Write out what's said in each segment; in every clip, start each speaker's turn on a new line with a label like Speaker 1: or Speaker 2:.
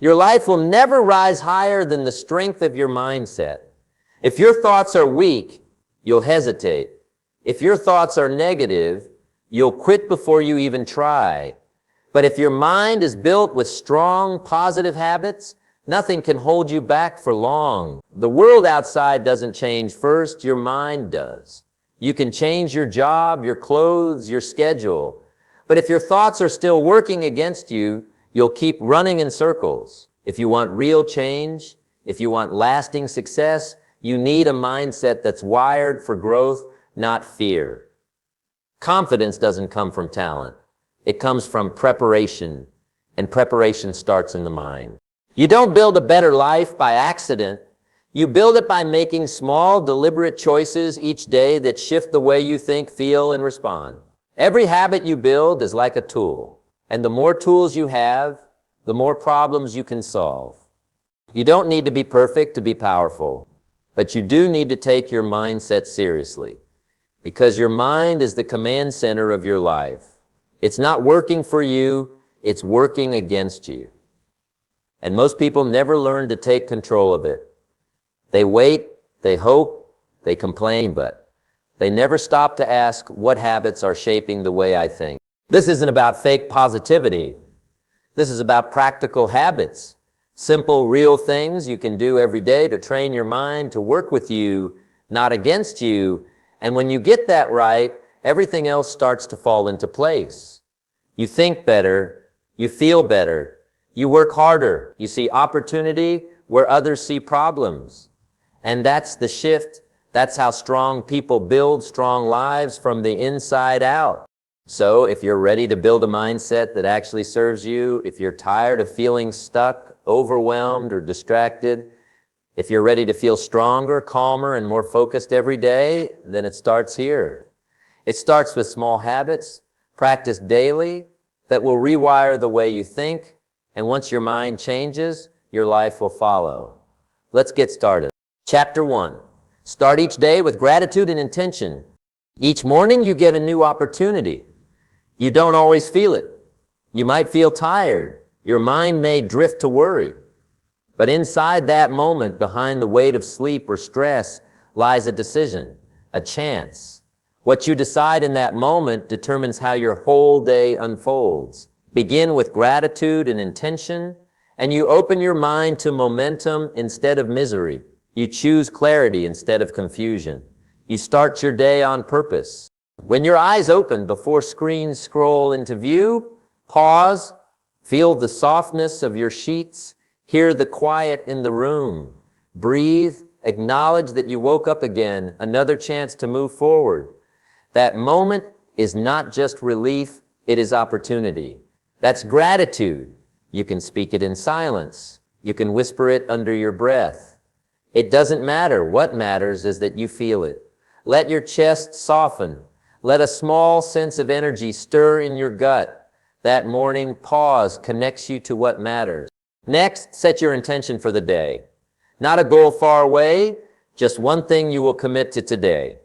Speaker 1: Your life will never rise higher than the strength of your mindset. If your thoughts are weak, you'll hesitate. If your thoughts are negative, you'll quit before you even try. But if your mind is built with strong, positive habits, nothing can hold you back for long. The world outside doesn't change first, your mind does. You can change your job, your clothes, your schedule. But if your thoughts are still working against you, you'll keep running in circles. If you want real change, if you want lasting success, you need a mindset that's wired for growth, not fear. Confidence doesn't come from talent. It comes from preparation, and preparation starts in the mind. You don't build a better life by accident. You build it by making small, deliberate choices each day that shift the way you think, feel, and respond. Every habit you build is like a tool, and the more tools you have, the more problems you can solve. You don't need to be perfect to be powerful, but you do need to take your mindset seriously, because your mind is the command center of your life. It's not working for you, it's working against you. And most people never learn to take control of it. They wait, they hope, they complain, but they never stop to ask, what habits are shaping the way I think? This isn't about fake positivity. This is about practical habits. Simple, real things you can do every day to train your mind to work with you, not against you. And when you get that right, everything else starts to fall into place. You think better, you feel better, you work harder, you see opportunity where others see problems. And that's the shift. That's how strong people build strong lives from the inside out. So if you're ready to build a mindset that actually serves you, if you're tired of feeling stuck, overwhelmed, or distracted, if you're ready to feel stronger, calmer, and more focused every day, then it starts here. It starts with small habits, practiced daily, that will rewire the way you think, and once your mind changes, your life will follow. Let's get started. Chapter 1. Start each day with gratitude and intention. Each morning you get a new opportunity. You don't always feel it. You might feel tired. Your mind may drift to worry. But inside that moment, behind the weight of sleep or stress, lies a decision, a chance. What you decide in that moment determines how your whole day unfolds. Begin with gratitude and intention, and you open your mind to momentum instead of misery. You choose clarity instead of confusion. You start your day on purpose. When your eyes open before screens scroll into view, pause, feel the softness of your sheets, hear the quiet in the room, breathe, acknowledge that you woke up again, another chance to move forward. That moment is not just relief, it is opportunity. That's gratitude. You can speak it in silence. You can whisper it under your breath. It doesn't matter. What matters is that you feel it. Let your chest soften. Let a small sense of energy stir in your gut. That morning pause connects you to what matters. Next, set your intention for the day. Not a goal far away, just one thing you will commit to today.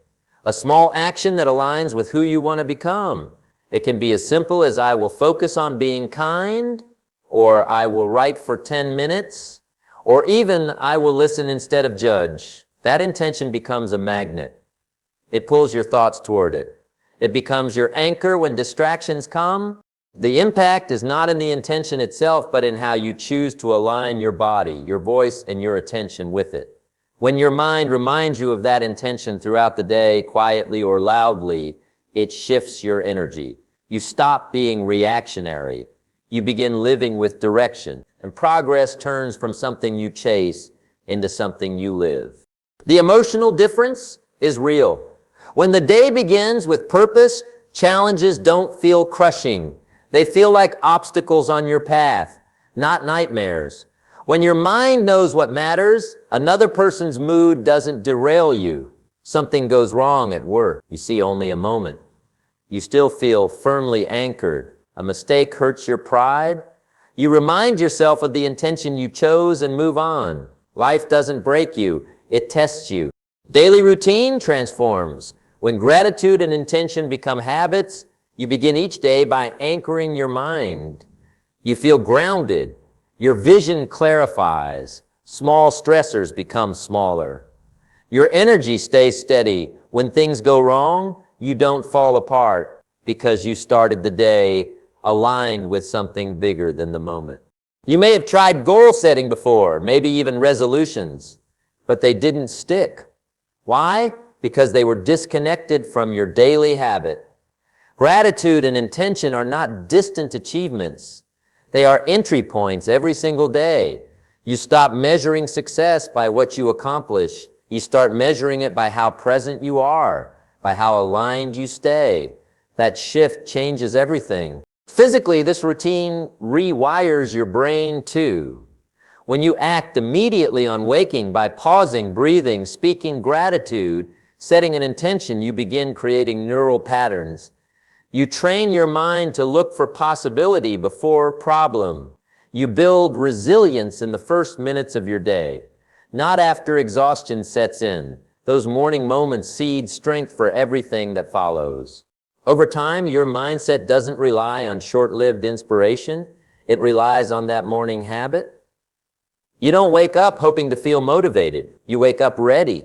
Speaker 1: A small action that aligns with who you want to become. It can be as simple as I will focus on being kind, or I will write for 10 minutes, or even I will listen instead of judge. That intention becomes a magnet. It pulls your thoughts toward it. It becomes your anchor when distractions come. The impact is not in the intention itself, but in how you choose to align your body, your voice, and your attention with it. When your mind reminds you of that intention throughout the day, quietly or loudly, it shifts your energy. You stop being reactionary. You begin living with direction, and progress turns from something you chase into something you live. The emotional difference is real. When the day begins with purpose, challenges don't feel crushing. They feel like obstacles on your path, not nightmares. When your mind knows what matters, another person's mood doesn't derail you. Something goes wrong at work. You see only a moment. You still feel firmly anchored. A mistake hurts your pride. You remind yourself of the intention you chose and move on. Life doesn't break you, it tests you. Daily routine transforms. When gratitude and intention become habits, you begin each day by anchoring your mind. You feel grounded. Your vision clarifies. Small stressors become smaller. Your energy stays steady. When things go wrong, you don't fall apart because you started the day aligned with something bigger than the moment. You may have tried goal setting before, maybe even resolutions, but they didn't stick. Why? Because they were disconnected from your daily habit. Gratitude and intention are not distant achievements. They are entry points every single day. You stop measuring success by what you accomplish. You start measuring it by how present you are, by how aligned you stay. That shift changes everything. Physically, this routine rewires your brain too. When you act immediately on waking by pausing, breathing, speaking gratitude, setting an intention, you begin creating neural patterns. You train your mind to look for possibility before problem. You build resilience in the first minutes of your day, not after exhaustion sets in. Those morning moments seed strength for everything that follows. Over time, your mindset doesn't rely on short-lived inspiration. It relies on that morning habit. You don't wake up hoping to feel motivated. You wake up ready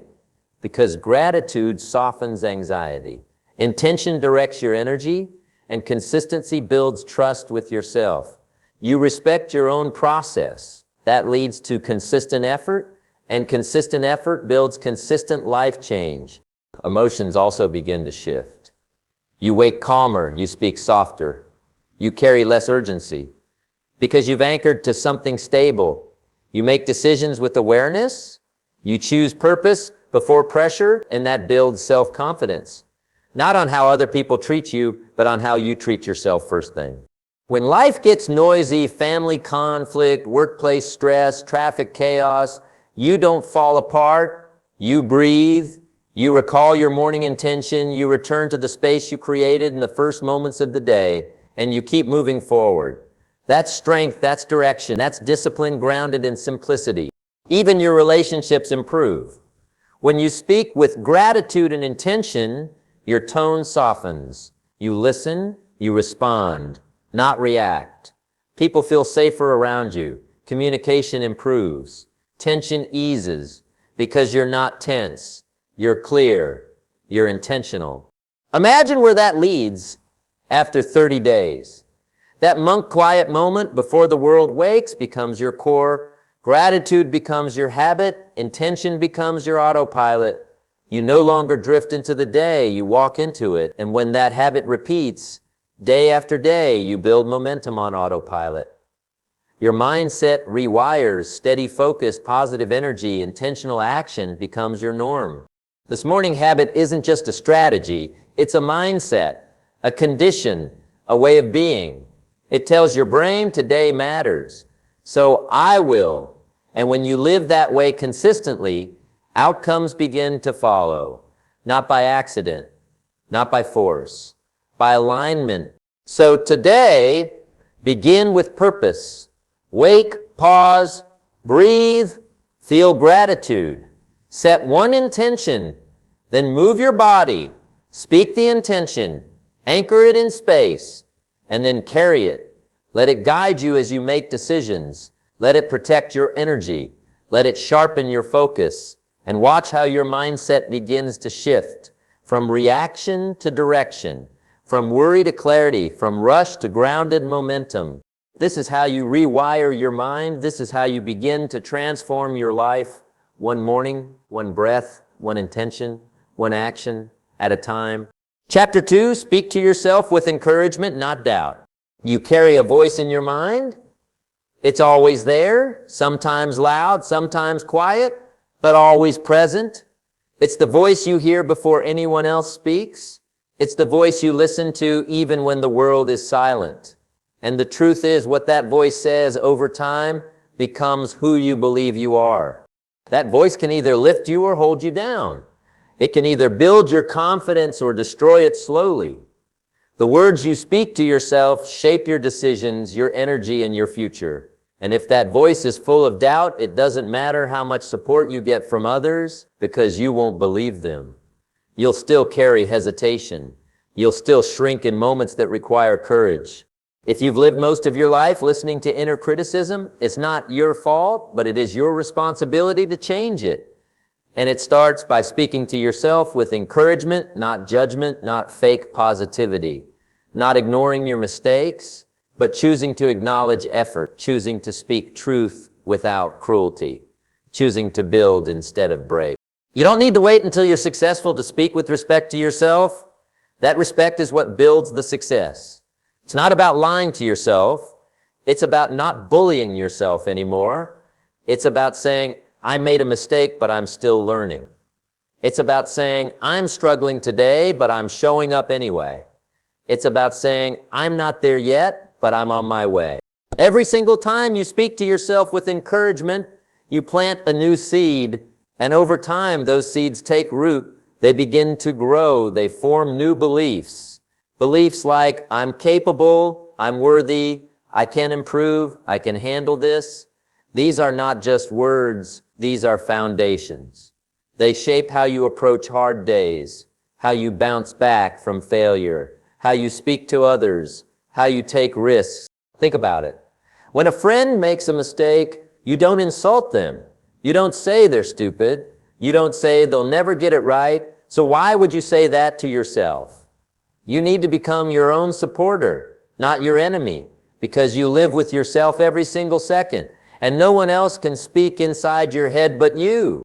Speaker 1: because gratitude softens anxiety. Intention directs your energy, and consistency builds trust with yourself. You respect your own process. That leads to consistent effort, and consistent effort builds consistent life change. Emotions also begin to shift. You wake calmer, you speak softer, you carry less urgency because you've anchored to something stable. You make decisions with awareness, you choose purpose before pressure, and that builds self-confidence. Not on how other people treat you, but on how you treat yourself first thing. When life gets noisy, family conflict, workplace stress, traffic chaos, you don't fall apart, you breathe, you recall your morning intention, you return to the space you created in the first moments of the day, and you keep moving forward. That's strength, that's direction, that's discipline grounded in simplicity. Even your relationships improve. When you speak with gratitude and intention, your tone softens. You listen, you respond, not react. People feel safer around you. Communication improves. Tension eases because you're not tense. You're clear. You're intentional. Imagine where that leads after 30 days. That monk quiet moment before the world wakes becomes your core. Gratitude becomes your habit. Intention becomes your autopilot. You no longer drift into the day, you walk into it. And when that habit repeats, day after day, you build momentum on autopilot. Your mindset rewires, steady focus, positive energy, intentional action becomes your norm. This morning habit isn't just a strategy, it's a mindset, a condition, a way of being. It tells your brain today matters, so I will. And when you live that way consistently, outcomes begin to follow, not by accident, not by force, by alignment. So today, begin with purpose. Wake, pause, breathe, feel gratitude. Set one intention, then move your body, speak the intention, anchor it in space, and then carry it. Let it guide you as you make decisions. Let it protect your energy. Let it sharpen your focus. And watch how your mindset begins to shift from reaction to direction, from worry to clarity, from rush to grounded momentum. This is how you rewire your mind. This is how you begin to transform your life, one morning, one breath, one intention, one action at a time. Chapter 2, speak to yourself with encouragement, not doubt. You carry a voice in your mind. It's always there, sometimes loud, sometimes quiet, but always present. It's the voice you hear before anyone else speaks. It's the voice you listen to even when the world is silent. And the truth is, what that voice says over time becomes who you believe you are. That voice can either lift you or hold you down. It can either build your confidence or destroy it slowly. The words you speak to yourself shape your decisions, your energy, and your future. And if that voice is full of doubt, it doesn't matter how much support you get from others because you won't believe them. You'll still carry hesitation. You'll still shrink in moments that require courage. If you've lived most of your life listening to inner criticism, it's not your fault, but it is your responsibility to change it. And it starts by speaking to yourself with encouragement, not judgment, not fake positivity, not ignoring your mistakes, but choosing to acknowledge effort, choosing to speak truth without cruelty, choosing to build instead of break. You don't need to wait until you're successful to speak with respect to yourself. That respect is what builds the success. It's not about lying to yourself. It's about not bullying yourself anymore. It's about saying, I made a mistake, but I'm still learning. It's about saying, I'm struggling today, but I'm showing up anyway. It's about saying, I'm not there yet, but I'm on my way. Every single time you speak to yourself with encouragement, you plant a new seed, and over time, those seeds take root. They begin to grow. They form new beliefs. Beliefs like, I'm capable, I'm worthy, I can improve, I can handle this. These are not just words, these are foundations. They shape how you approach hard days, how you bounce back from failure, how you speak to others, how you take risks. Think about it. When a friend makes a mistake, you don't insult them. You don't say they're stupid. You don't say they'll never get it right. So why would you say that to yourself? You need to become your own supporter, not your enemy, because you live with yourself every single second, and no one else can speak inside your head but you.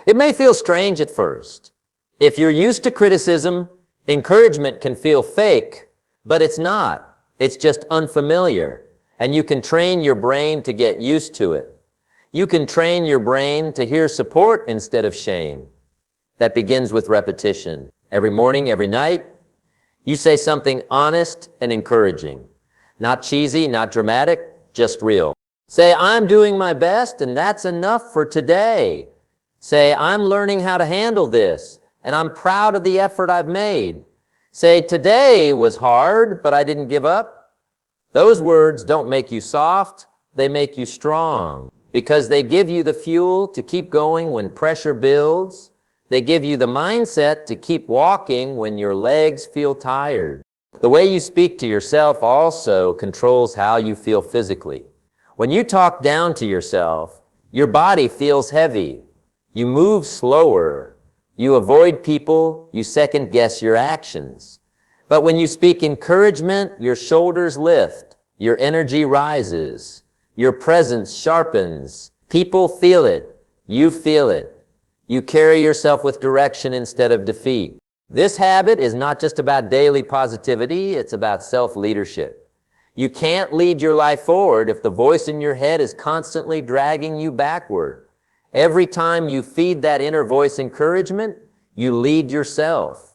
Speaker 1: It may feel strange at first. If you're used to criticism, encouragement can feel fake, but it's not. It's just unfamiliar, and you can train your brain to get used to it. You can train your brain to hear support instead of shame. That begins with repetition. Every morning, every night, you say something honest and encouraging. Not cheesy, not dramatic, just real. Say, I'm doing my best, and that's enough for today. Say, I'm learning how to handle this, and I'm proud of the effort I've made. Say, today was hard, but I didn't give up. Those words don't make you soft, they make you strong, because they give you the fuel to keep going when pressure builds. They give you the mindset to keep walking when your legs feel tired. The way you speak to yourself also controls how you feel physically. When you talk down to yourself, your body feels heavy. You move slower. You avoid people. You second guess your actions. But when you speak encouragement, your shoulders lift. Your energy rises. Your presence sharpens. People feel it. You feel it. You carry yourself with direction instead of defeat. This habit is not just about daily positivity, it's about self-leadership. You can't lead your life forward if the voice in your head is constantly dragging you backward. Every time you feed that inner voice encouragement, you lead yourself.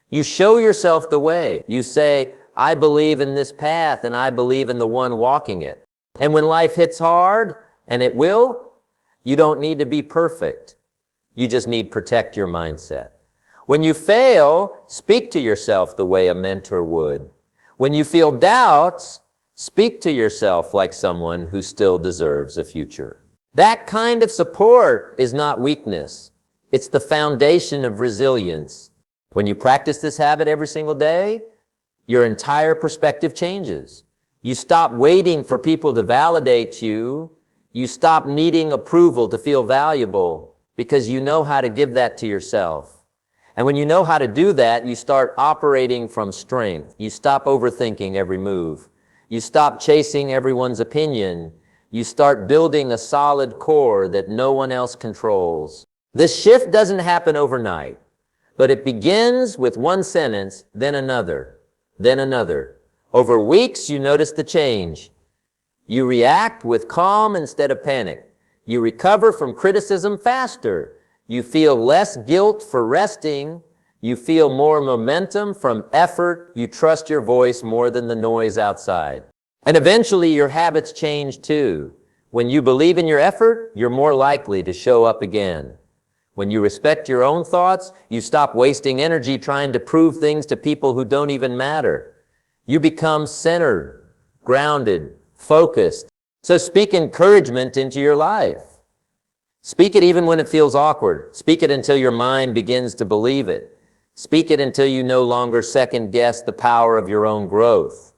Speaker 1: You show yourself the way. You say, I believe in this path and I believe in the one walking it. And when life hits hard, and it will, you don't need to be perfect. You just need to protect your mindset. When you fail, speak to yourself the way a mentor would. When you feel doubts, speak to yourself like someone who still deserves a future. That kind of support is not weakness. It's the foundation of resilience. When you practice this habit every single day, your entire perspective changes. You stop waiting for people to validate you. You stop needing approval to feel valuable, because you know how to give that to yourself. And when you know how to do that, you start operating from strength. You stop overthinking every move. You stop chasing everyone's opinion. You start building a solid core that no one else controls. This shift doesn't happen overnight, but it begins with one sentence, then another, then another. Over weeks, you notice the change. You react with calm instead of panic. You recover from criticism faster. You feel less guilt for resting. You feel more momentum from effort. You trust your voice more than the noise outside. And eventually your habits change too. When you believe in your effort, you're more likely to show up again. When you respect your own thoughts, you stop wasting energy trying to prove things to people who don't even matter. You become centered, grounded, focused. So speak encouragement into your life. Speak it even when it feels awkward. Speak it until your mind begins to believe it. Speak it until you no longer second guess the power of your own growth.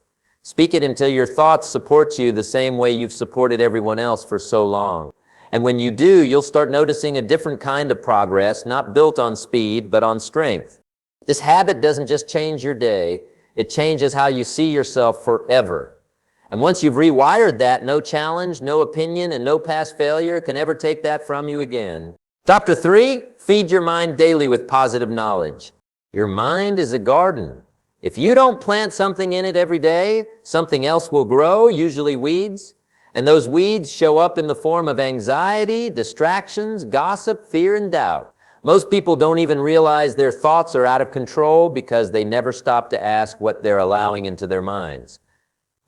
Speaker 1: Speak it until your thoughts support you the same way you've supported everyone else for so long. And when you do, you'll start noticing a different kind of progress, not built on speed, but on strength. This habit doesn't just change your day, it changes how you see yourself forever. And once you've rewired that, no challenge, no opinion, and no past failure can ever take that from you again. Chapter 3, feed your mind daily with positive knowledge. Your mind is a garden. If you don't plant something in it every day, something else will grow, usually weeds. And those weeds show up in the form of anxiety, distractions, gossip, fear, and doubt. Most people don't even realize their thoughts are out of control because they never stop to ask what they're allowing into their minds.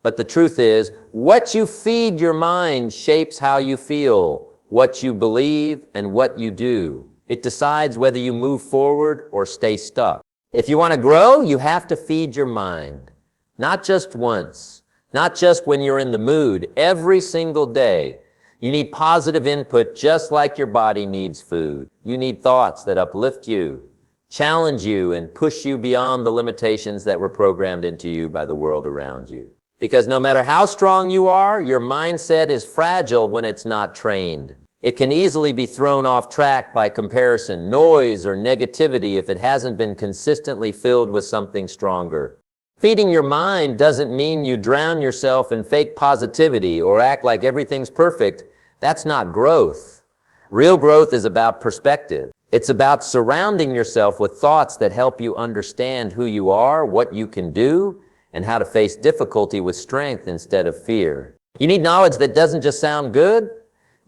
Speaker 1: But the truth is, what you feed your mind shapes how you feel, what you believe, and what you do. It decides whether you move forward or stay stuck. If you want to grow, you have to feed your mind. Not just once, not just when you're in the mood, every single day. You need positive input just like your body needs food. You need thoughts that uplift you, challenge you, and push you beyond the limitations that were programmed into you by the world around you. Because no matter how strong you are, your mindset is fragile when it's not trained. It can easily be thrown off track by comparison, noise, or negativity if it hasn't been consistently filled with something stronger. Feeding your mind doesn't mean you drown yourself in fake positivity or act like everything's perfect. That's not growth. Real growth is about perspective. It's about surrounding yourself with thoughts that help you understand who you are, what you can do, and how to face difficulty with strength instead of fear. You need knowledge that doesn't just sound good.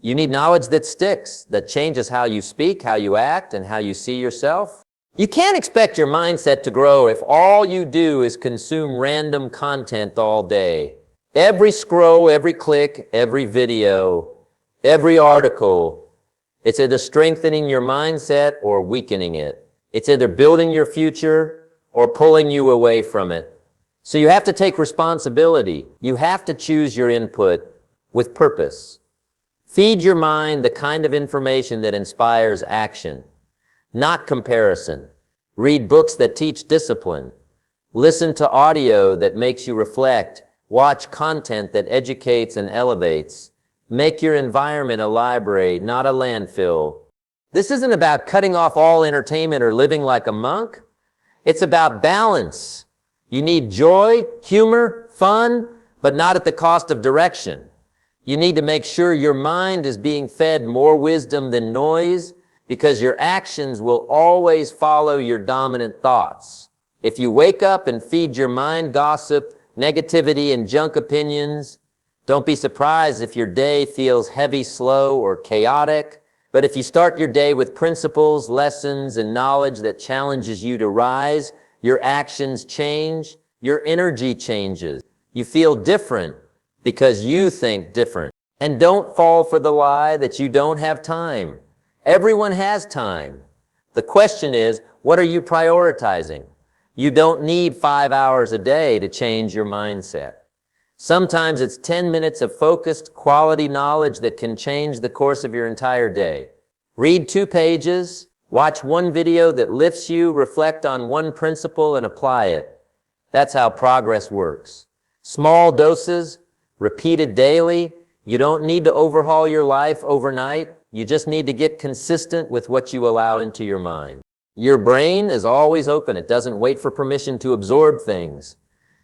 Speaker 1: You need knowledge that sticks, that changes how you speak, how you act, and how you see yourself. You can't expect your mindset to grow if all you do is consume random content all day. Every scroll, every click, every video, every article, it's either strengthening your mindset or weakening it. It's either building your future or pulling you away from it. So you have to take responsibility. You have to choose your input with purpose. Feed your mind the kind of information that inspires action, not comparison. Read books that teach discipline. Listen to audio that makes you reflect. Watch content that educates and elevates. Make your environment a library, not a landfill. This isn't about cutting off all entertainment or living like a monk. It's about balance. You need joy, humor, fun, but not at the cost of direction. You need to make sure your mind is being fed more wisdom than noise, because your actions will always follow your dominant thoughts. If you wake up and feed your mind gossip, negativity, and junk opinions, don't be surprised if your day feels heavy, slow, or chaotic. But if you start your day with principles, lessons, and knowledge that challenges you to rise, your actions change, your energy changes. You feel different because you think different. And don't fall for the lie that you don't have time. Everyone has time. The question is, what are you prioritizing? You don't need 5 hours a day to change your mindset. Sometimes it's 10 minutes of focused, quality knowledge that can change the course of your entire day. Read 2 pages, watch 1 video that lifts you, reflect on 1 principle, and apply it. That's how progress works. Small doses, repeated daily. You don't need to overhaul your life overnight. You just need to get consistent with what you allow into your mind. Your brain is always open. It doesn't wait for permission to absorb things.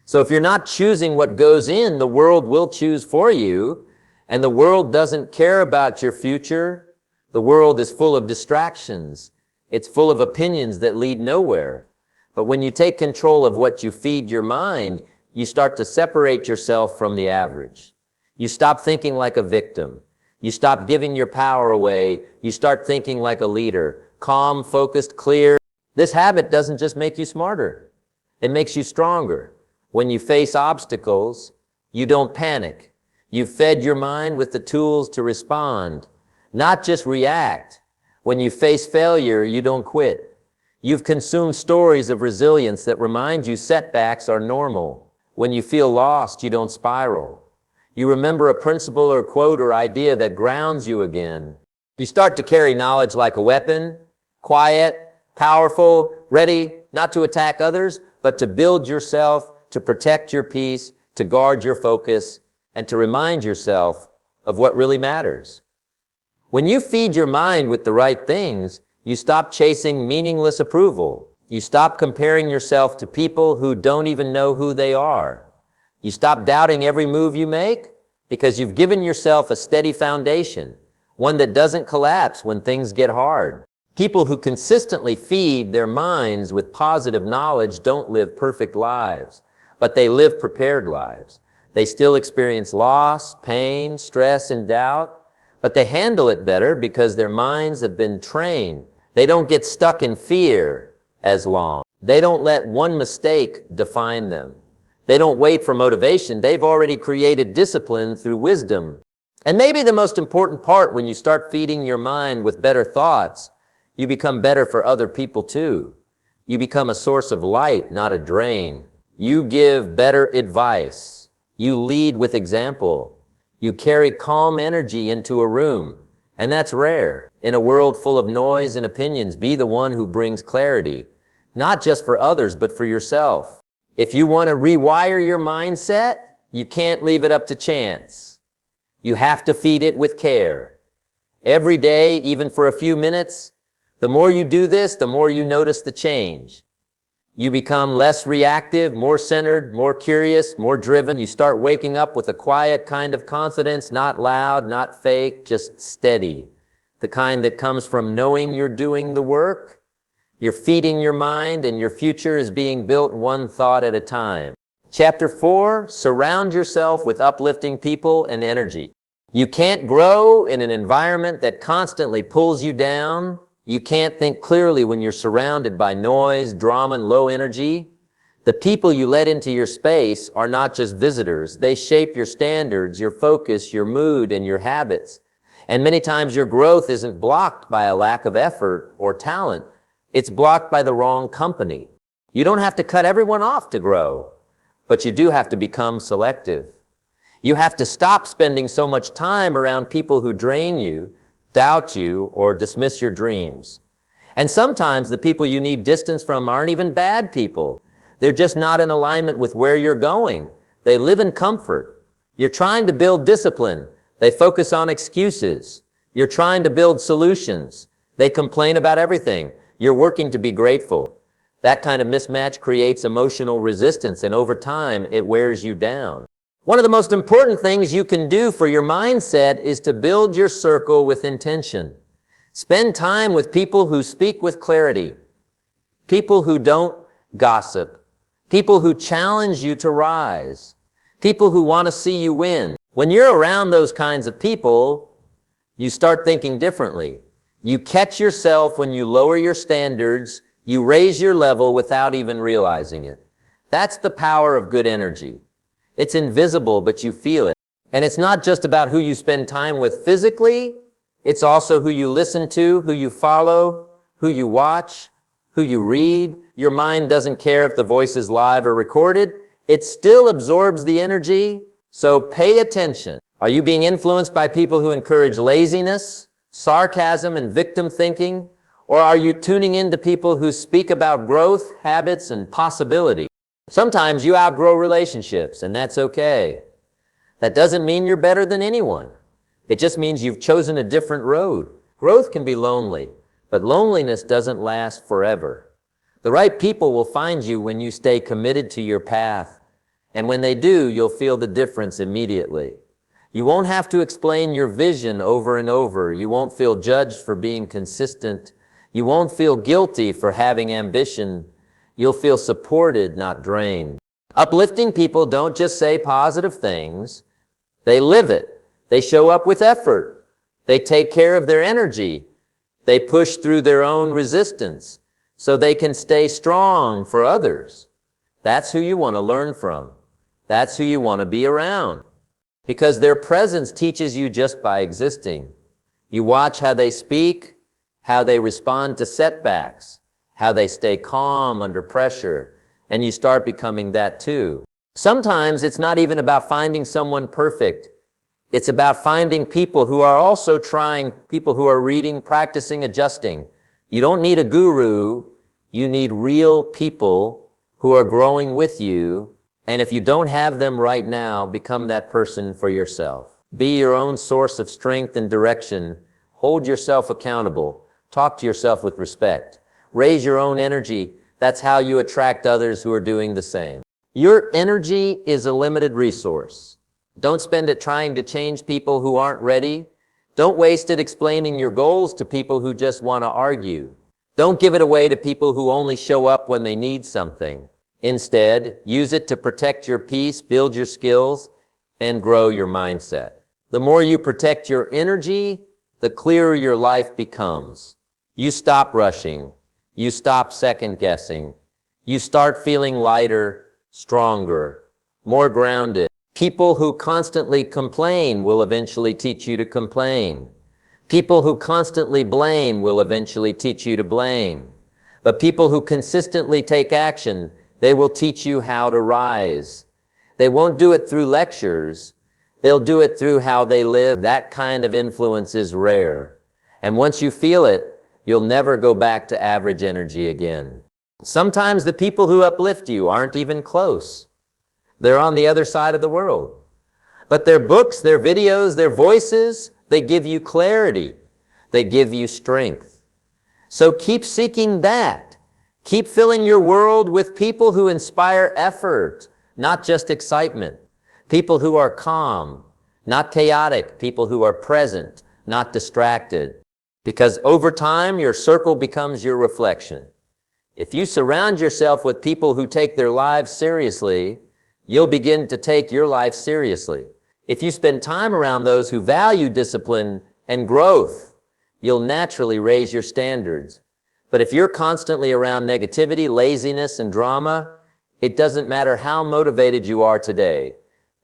Speaker 1: So if you're not choosing what goes in, the world will choose for you. And the world doesn't care about your future. The world is full of distractions. It's full of opinions that lead nowhere. But when you take control of what you feed your mind, you start to separate yourself from the average. You stop thinking like a victim. You stop giving your power away. You start thinking like a leader, calm, focused, clear. This habit doesn't just make you smarter. It makes you stronger. When you face obstacles, you don't panic. You've fed your mind with the tools to respond, not just react. When you face failure, you don't quit. You've consumed stories of resilience that remind you setbacks are normal. When you feel lost, you don't spiral. You remember a principle or quote or idea that grounds you again. You start to carry knowledge like a weapon, quiet, powerful, ready not to attack others, but to build yourself, to protect your peace, to guard your focus, and to remind yourself of what really matters. When you feed your mind with the right things, you stop chasing meaningless approval. You stop comparing yourself to people who don't even know who they are. You stop doubting every move you make because you've given yourself a steady foundation, one that doesn't collapse when things get hard. People who consistently feed their minds with positive knowledge don't live perfect lives, but they live prepared lives. They still experience loss, pain, stress, and doubt, but they handle it better because their minds have been trained. They don't get stuck in fear as long. They don't let one mistake define them. They don't wait for motivation. They've already created discipline through wisdom. And maybe the most important part, when you start feeding your mind with better thoughts, you become better for other people too. You become a source of light, not a drain. You give better advice. You lead with example. You carry calm energy into a room. And that's rare. In a world full of noise and opinions, be the one who brings clarity, not just for others, but for yourself. If you want to rewire your mindset, you can't leave it up to chance. You have to feed it with care. Every day, even for a few minutes, the more you do this, the more you notice the change. You become less reactive, more centered, more curious, more driven. You start waking up with a quiet kind of confidence, not loud, not fake, just steady. The kind that comes from knowing you're doing the work, you're feeding your mind, and your future is being built one thought at a time. Chapter 4, surround yourself with uplifting people and energy. You can't grow in an environment that constantly pulls you down. You can't think clearly when you're surrounded by noise, drama, and low energy. The people you let into your space are not just visitors. They shape your standards, your focus, your mood, and your habits. And many times your growth isn't blocked by a lack of effort or talent. It's blocked by the wrong company. You don't have to cut everyone off to grow, but you do have to become selective. You have to stop spending so much time around people who drain you, doubt you, or dismiss your dreams. And sometimes the people you need distance from aren't even bad people. They're just not in alignment with where you're going. They live in comfort. You're trying to build discipline. They focus on excuses. You're trying to build solutions. They complain about everything. You're working to be grateful. That kind of mismatch creates emotional resistance, and over time, it wears you down. One of the most important things you can do for your mindset is to build your circle with intention. Spend time with people who speak with clarity, people who don't gossip, people who challenge you to rise, people who want to see you win. When you're around those kinds of people, you start thinking differently. You catch yourself when you lower your standards, you raise your level without even realizing it. That's the power of good energy. It's invisible, but you feel it. And it's not just about who you spend time with physically, it's also who you listen to, who you follow, who you watch, who you read. Your mind doesn't care if the voice is live or recorded. It still absorbs the energy, so pay attention. Are you being influenced by people who encourage laziness, sarcasm, and victim thinking? Or are you tuning into people who speak about growth, habits, and possibility? Sometimes you outgrow relationships, and that's okay. That doesn't mean you're better than anyone. It just means you've chosen a different road. Growth can be lonely, but loneliness doesn't last forever. The right people will find you when you stay committed to your path, and when they do, you'll feel the difference immediately. You won't have to explain your vision over and over. You won't feel judged for being consistent. You won't feel guilty for having ambition. You'll feel supported, not drained. Uplifting people don't just say positive things. They live it. They show up with effort. They take care of their energy. They push through their own resistance so they can stay strong for others. That's who you want to learn from. That's who you want to be around. Because their presence teaches you just by existing. You watch how they speak, how they respond to setbacks, how they stay calm under pressure, and you start becoming that too. Sometimes it's not even about finding someone perfect. It's about finding people who are also trying, people who are reading, practicing, adjusting. You don't need a guru. You need real people who are growing with you And if you don't have them right now, become that person for yourself. Be your own source of strength and direction. Hold yourself accountable. Talk to yourself with respect. Raise your own energy. That's how you attract others who are doing the same. Your energy is a limited resource. Don't spend it trying to change people who aren't ready. Don't waste it explaining your goals to people who just want to argue. Don't give it away to people who only show up when they need something. Instead, use it to protect your peace, build your skills, and grow your mindset. The more you protect your energy, the clearer your life becomes. You stop rushing. You stop second guessing. You start feeling lighter, stronger, more grounded. People who constantly complain will eventually teach you to complain. People who constantly blame will eventually teach you to blame. But people who consistently take action, they will teach you how to rise. They won't do it through lectures. They'll do it through how they live. That kind of influence is rare. And once you feel it, you'll never go back to average energy again. Sometimes the people who uplift you aren't even close. They're on the other side of the world. But their books, their videos, their voices, they give you clarity. They give you strength. So keep seeking that. Keep filling your world with people who inspire effort, not just excitement. People who are calm, not chaotic. People who are present, not distracted. Because over time, your circle becomes your reflection. If you surround yourself with people who take their lives seriously, you'll begin to take your life seriously. If you spend time around those who value discipline and growth, you'll naturally raise your standards. But if you're constantly around negativity, laziness, and drama, it doesn't matter how motivated you are today.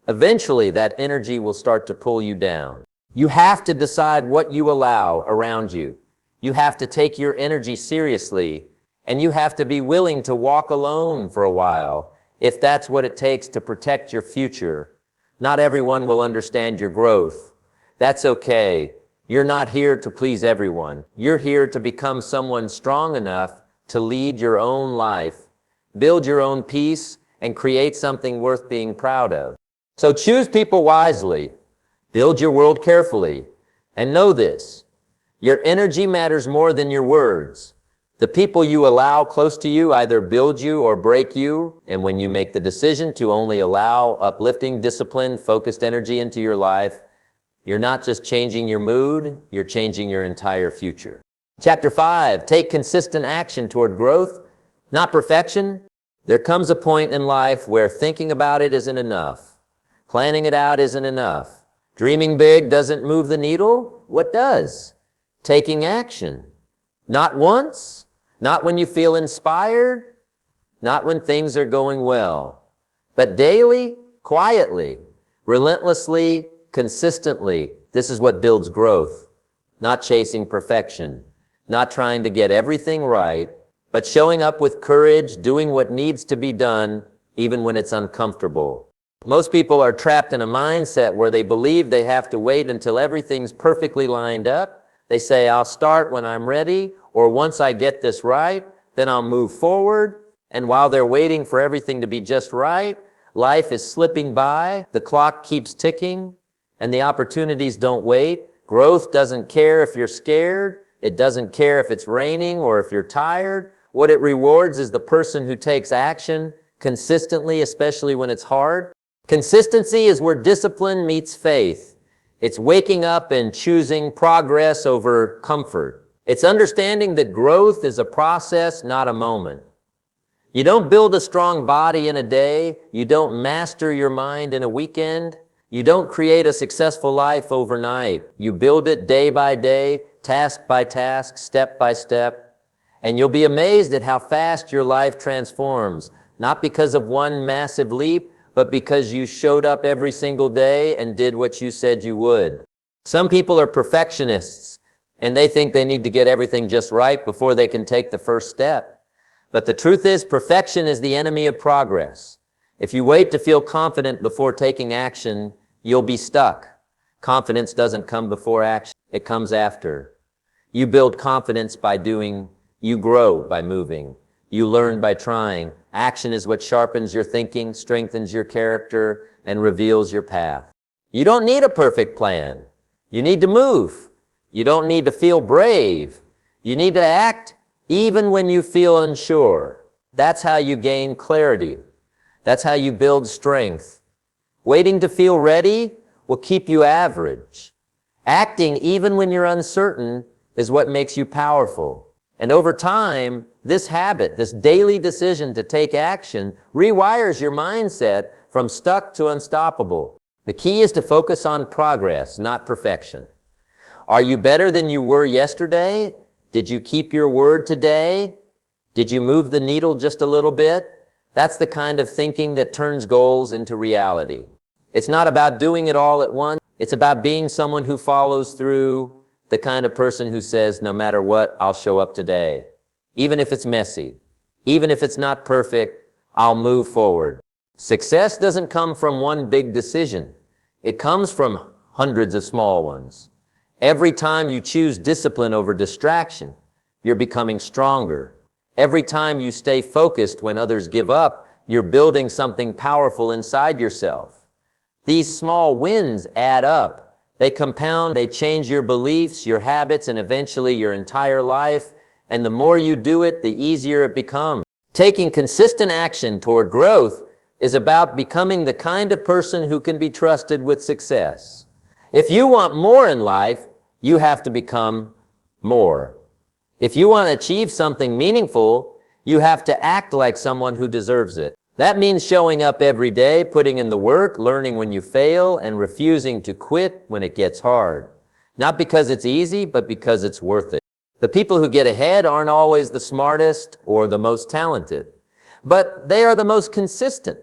Speaker 1: Eventually, that energy will start to pull you down. You have to decide what you allow around you. You have to take your energy seriously, and you have to be willing to walk alone for a while, if that's what it takes to protect your future. Not everyone will understand your growth. That's okay. You're not here to please everyone. You're here to become someone strong enough to lead your own life, build your own peace, and create something worth being proud of. So choose people wisely, build your world carefully, and know this: your energy matters more than your words. The people you allow close to you either build you or break you, and when you make the decision to only allow uplifting, disciplined, focused energy into your life, you're not just changing your mood, you're changing your entire future. Chapter 5, take consistent action toward growth, not perfection. There comes a point in life where thinking about it isn't enough. Planning it out isn't enough. Dreaming big doesn't move the needle. What does? Taking action. Not once, not when you feel inspired, not when things are going well, but daily, quietly, relentlessly, consistently. This is what builds growth. Not chasing perfection, not trying to get everything right, but showing up with courage, doing what needs to be done, even when it's uncomfortable. Most people are trapped in a mindset where they believe they have to wait until everything's perfectly lined up. They say, I'll start when I'm ready, or once I get this right, then I'll move forward. And while they're waiting for everything to be just right, life is slipping by, the clock keeps ticking, and the opportunities don't wait. Growth doesn't care if you're scared. It doesn't care if it's raining or if you're tired. What it rewards is the person who takes action consistently, especially when it's hard. Consistency is where discipline meets faith. It's waking up and choosing progress over comfort. It's understanding that growth is a process, not a moment. You don't build a strong body in a day. You don't master your mind in a weekend. You don't create a successful life overnight. You build it day by day, task by task, step by step. And you'll be amazed at how fast your life transforms, not because of one massive leap, but because you showed up every single day and did what you said you would. Some people are perfectionists, and they think they need to get everything just right before they can take the first step. But the truth is, perfection is the enemy of progress. If you wait to feel confident before taking action, you'll be stuck. Confidence doesn't come before action, it comes after. You build confidence by doing, you grow by moving. You learn by trying. Action is what sharpens your thinking, strengthens your character, and reveals your path. You don't need a perfect plan. You need to move. You don't need to feel brave. You need to act even when you feel unsure. That's how you gain clarity. That's how you build strength. Waiting to feel ready will keep you average. Acting even when you're uncertain is what makes you powerful. And over time, this habit, this daily decision to take action, rewires your mindset from stuck to unstoppable. The key is to focus on progress, not perfection. Are you better than you were yesterday? Did you keep your word today? Did you move the needle just a little bit? That's the kind of thinking that turns goals into reality. It's not about doing it all at once. It's about being someone who follows through, the kind of person who says, no matter what, I'll show up today. Even if it's messy, even if it's not perfect, I'll move forward. Success doesn't come from one big decision. It comes from hundreds of small ones. Every time you choose discipline over distraction, you're becoming stronger. Every time you stay focused when others give up, you're building something powerful inside yourself. These small wins add up. They compound, they change your beliefs, your habits, and eventually your entire life. And the more you do it, the easier it becomes. Taking consistent action toward growth is about becoming the kind of person who can be trusted with success. If you want more in life, you have to become more. If you want to achieve something meaningful, you have to act like someone who deserves it. That means showing up every day, putting in the work, learning when you fail, and refusing to quit when it gets hard. Not because it's easy, but because it's worth it. The people who get ahead aren't always the smartest or the most talented, but they are the most consistent.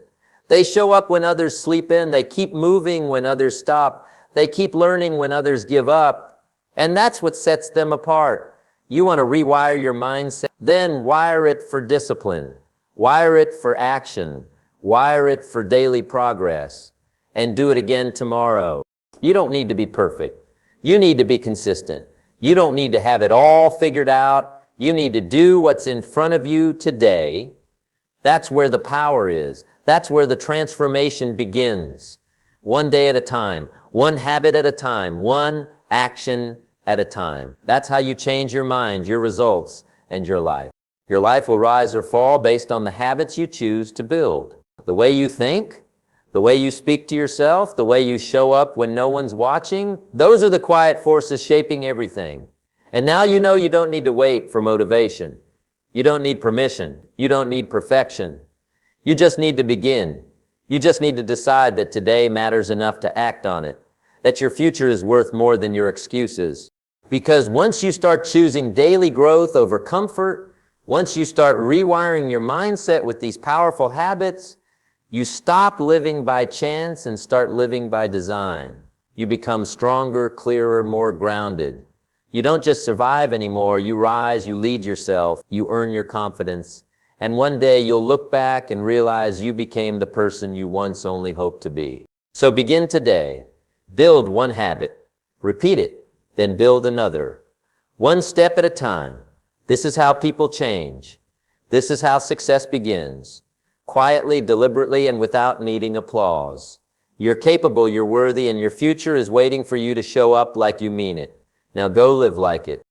Speaker 1: They show up when others sleep in. They keep moving when others stop. They keep learning when others give up. And that's what sets them apart. You want to rewire your mindset, then wire it for discipline. Wire it for action. Wire it for daily progress. And do it again tomorrow. You don't need to be perfect. You need to be consistent. You don't need to have it all figured out. You need to do what's in front of you today. That's where the power is. That's where the transformation begins. One day at a time, one habit at a time, one action at a time. That's how you change your mind, your results, and your life. Your life will rise or fall based on the habits you choose to build. The way you think, the way you speak to yourself, the way you show up when no one's watching, those are the quiet forces shaping everything. And now you know you don't need to wait for motivation. You don't need permission. You don't need perfection. You just need to begin. You just need to decide that today matters enough to act on it, that your future is worth more than your excuses. Because once you start choosing daily growth over comfort, once you start rewiring your mindset with these powerful habits, you stop living by chance and start living by design. You become stronger, clearer, more grounded. You don't just survive anymore, you rise, you lead yourself, you earn your confidence, and one day you'll look back and realize you became the person you once only hoped to be. So begin today. Build one habit. Repeat it, then build another. One step at a time. This is how people change. This is how success begins. Quietly, deliberately, and without needing applause. You're capable, you're worthy, and your future is waiting for you to show up like you mean it. Now go live like it.